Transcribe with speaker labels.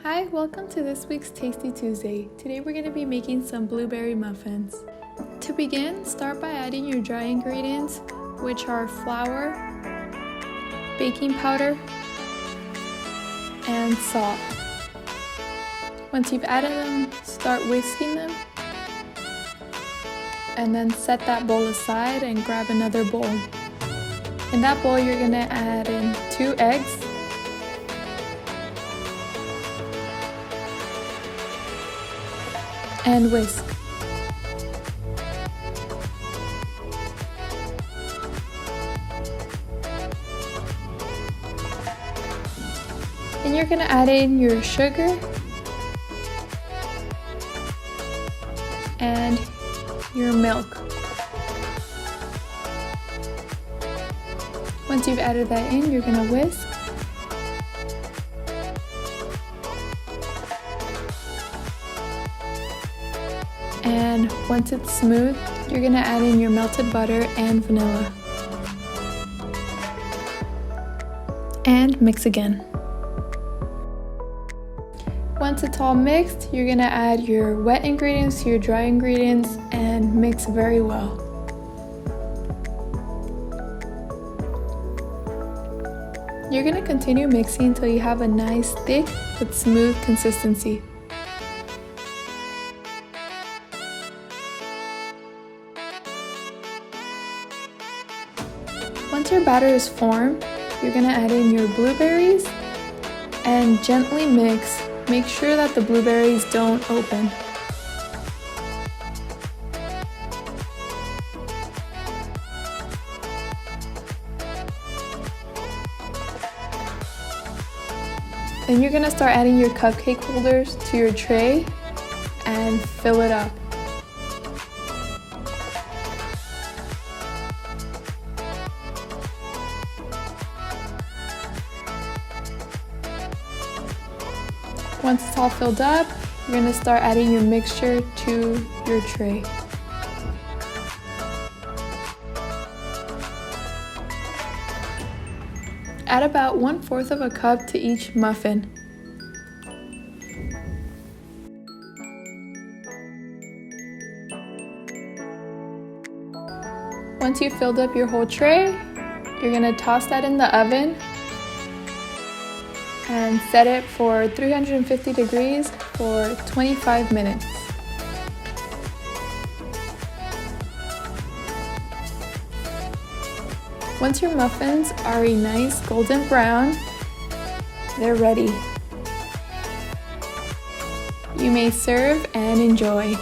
Speaker 1: Hi, welcome to this week's Tasty Tuesday. Today we're going to be making some blueberry muffins. To begin, start by adding your dry ingredients, which are flour, baking powder, and salt. Once you've added them, start whisking them, and then set that bowl aside and grab another bowl. In that bowl, you're going to add in 2 eggs, and whisk. Then you're going to add in your sugar and your milk. Once you've added that in, you're going to whisk. And once it's smooth, you're going to add in your melted butter and vanilla. And mix again. Once it's all mixed, you're going to add your wet ingredients to your dry ingredients and mix very well. You're going to continue mixing until you have a nice thick but smooth consistency. Once your batter is formed, you're going to add in your blueberries and gently mix. Make sure that the blueberries don't open. Then you're going to start adding your cupcake holders to your tray and fill it up. Once it's all filled up, you're going to start adding your mixture to your tray. Add about 1/4 of a cup to each muffin. Once you've filled up your whole tray, you're going to toss that in the oven and set it for 350 degrees for 25 minutes. Once your muffins are a nice golden brown, they're ready. You may serve and enjoy.